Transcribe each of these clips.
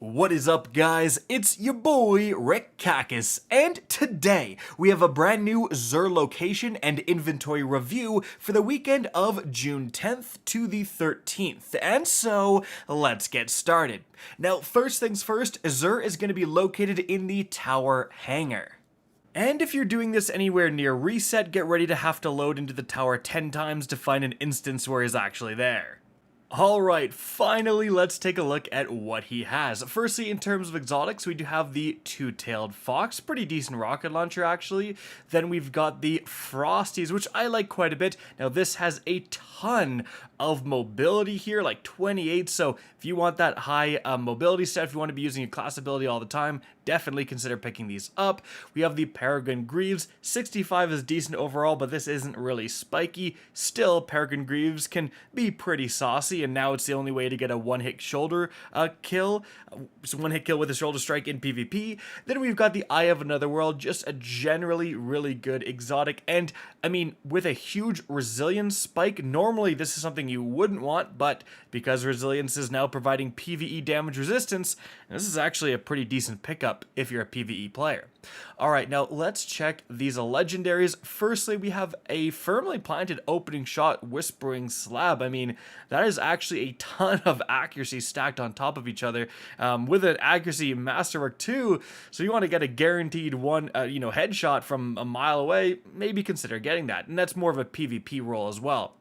What is up, guys? It's your boy Rick Kakis, and today we have a brand new Xur Location and Inventory review for the weekend of June 10th to the 13th. And so, let's get started. Now, first things first, Xur is going to be located in the Tower Hangar. And if you're doing this anywhere near reset, get ready to have to load into the tower 10 times to find an instance where he's actually there. Alright, finally let's take a look at what he has. Firstly, in terms of exotics, we do have the two-tailed fox, pretty decent rocket launcher actually. Then we've got the frosties, which I like quite a bit. Now this has a ton of mobility here, like 28, so if you want that high mobility set, if you want to be using your class ability all the time, definitely consider picking these up. We have the Peregrine Greaves. 65 is decent overall, but this isn't really spiky. Still, Peregrine Greaves can be pretty saucy, and now it's the only way to get a one-hit shoulder kill. So one-hit kill with a shoulder strike in PvP. Then we've got the Eye of Another World, just a generally really good exotic, and I mean, with a huge resilience spike, normally this is something you wouldn't want, but because resilience is now providing PvE damage resistance, this is actually a pretty decent pickup if you're a PvE player. Alright, now let's check these legendaries. Firstly, we have a firmly planted opening shot Whispering Slab. I mean, that is actually a ton of accuracy stacked on top of each other, with an accuracy masterwork too. So you want to get a guaranteed one, headshot from a mile away, maybe consider getting that. And that's more of a PvP role as well.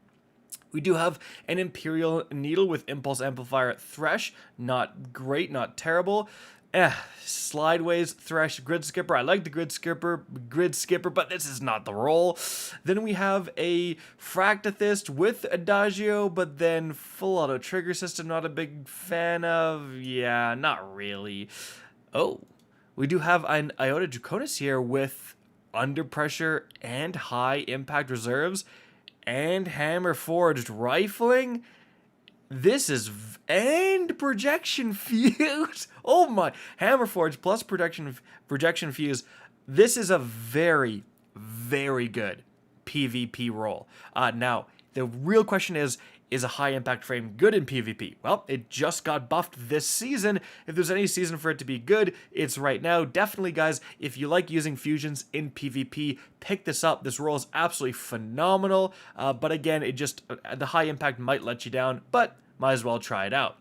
We do have an Imperial Needle with Impulse Amplifier Thresh. Not great, not terrible. Slideways, Thresh, Grid Skipper. I like the Grid Skipper, but this is not the role. Then we have a Fractithist with Adagio, but then full auto trigger system, not a big fan of. Yeah, not really. Oh, we do have an Iota Draconis here with Under Pressure and High Impact Reserves and Hammer Forged Rifling. This is and Projection Fuse. Oh my, Hammer Forge plus Projection Fuse. This is a very, very good PvP role. Now the real question is a high impact frame good in PvP? Well, it just got buffed this season. If there's any season for it to be good, it's right now. Definitely, guys, if you like using fusions in PvP, pick this up. This role is absolutely phenomenal. But again, the high impact might let you down, but might as well try it out.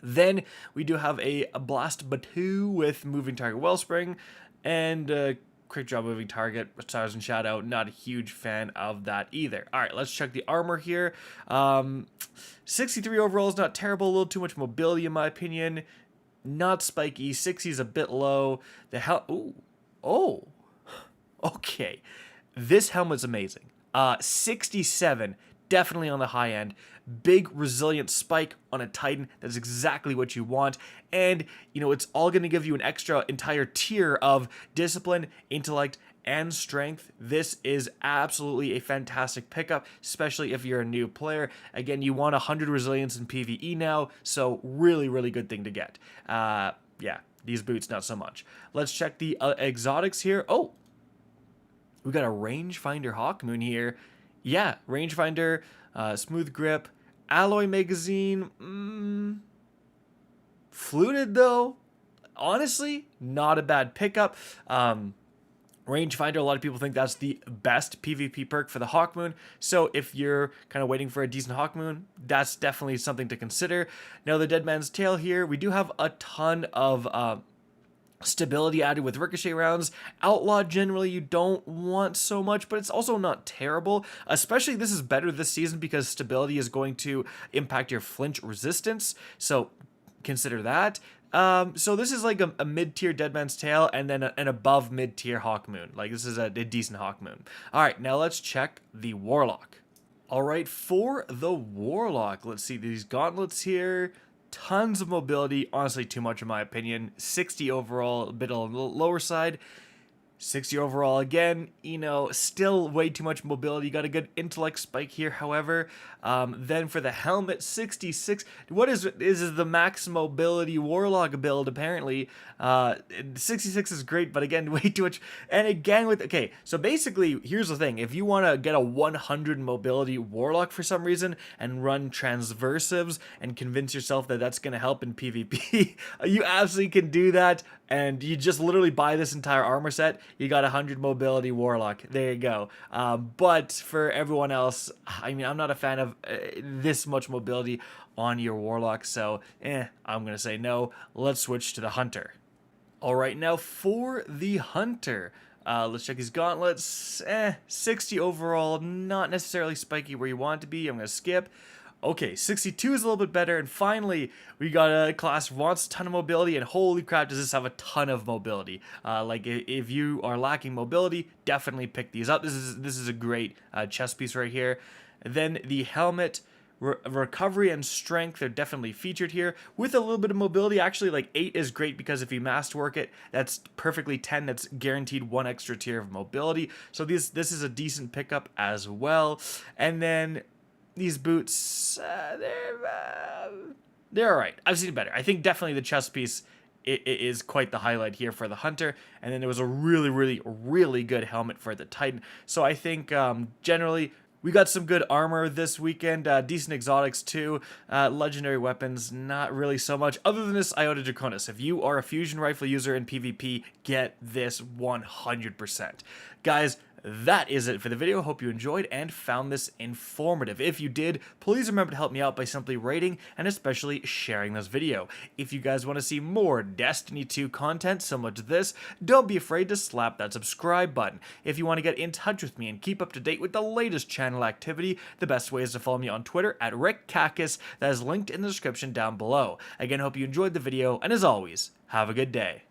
Then we do have a Blast Batu with Moving Target Wellspring and Quick Draw Moving Target, Stars and Shadow. Not a huge fan of that either. Alright, let's check the armor here. 63 overall is not terrible. A little too much mobility in my opinion. Not spiky. 60 is a bit low. Oh. Okay. This helmet's amazing. 67, definitely on the high end. Big resilient spike on a Titan. That's exactly what you want. And, it's all going to give you an extra entire tier of discipline, intellect, and strength. This is absolutely a fantastic pickup, especially if you're a new player. Again, you want 100 resilience in PvE now, so really, really good thing to get. Yeah, these boots, not so much. Let's check the exotics here. Oh, we got a rangefinder hawkmoon here. Yeah, rangefinder, smooth grip, alloy magazine, fluted though, honestly, not a bad pickup. Rangefinder, a lot of people think that's the best PvP perk for the hawkmoon, so if you're kind of waiting for a decent hawkmoon, that's definitely something to consider. Now the Dead Man's Tail here, we do have a ton of stability added with ricochet rounds. Outlaw generally you don't want so much, but it's also not terrible. Especially this is better this season because stability is going to impact your flinch resistance, so consider that. So this is like a mid-tier Dead Man's Tail and then an above mid-tier Hawkmoon. Like this is a decent Hawkmoon. Alright, now let's check the Warlock. Alright, for the Warlock, let's see these gauntlets here. Tons of mobility, honestly too much in my opinion. 60 overall, a bit on the lower side. 60 overall again, you know, still way too much mobility. You got a good intellect spike here, however. Then for the helmet, 66. What is the max mobility Warlock build, apparently. 66 is great, but again, way too much. And again, okay, so basically, here's the thing. If you want to get a 100 mobility Warlock for some reason and run transversives and convince yourself that that's going to help in PvP, you absolutely can do that. And you just literally buy this entire armor set, you got 100 mobility Warlock. There you go. But for everyone else, I mean, I'm not a fan of this much mobility on your Warlock, so I'm going to say no. Let's switch to the Hunter. All right, now for the Hunter. Let's check his gauntlets. 60 overall, not necessarily spiky where you want it to be. I'm going to skip. Okay, 62 is a little bit better, and finally, we got a class wants a ton of mobility, and holy crap, does this have a ton of mobility. Like, if you are lacking mobility, definitely pick these up. This is a great chest piece right here. Then the helmet, recovery and strength are definitely featured here, with a little bit of mobility. Actually, like 8 is great, because if you masterwork it, that's perfectly 10. That's guaranteed 1 extra tier of mobility, so this is a decent pickup as well. And then these boots, they're alright. I've seen better. I think definitely the chest piece is quite the highlight here for the Hunter. And then there was a really good helmet for the Titan. So I think generally we got some good armor this weekend, decent exotics too, legendary weapons, not really so much. Other than this Iota Draconis, if you are a fusion rifle user in PvP, get this 100%. Guys, that is it for the video. Hope you enjoyed and found this informative. If you did, please remember to help me out by simply rating and especially sharing this video. If you guys want to see more Destiny 2 content similar to this, don't be afraid to slap that subscribe button. If you want to get in touch with me and keep up to date with the latest channel activity, the best way is to follow me on Twitter at RickCacus. That is linked in the description down below. Again, hope you enjoyed the video, and as always, have a good day.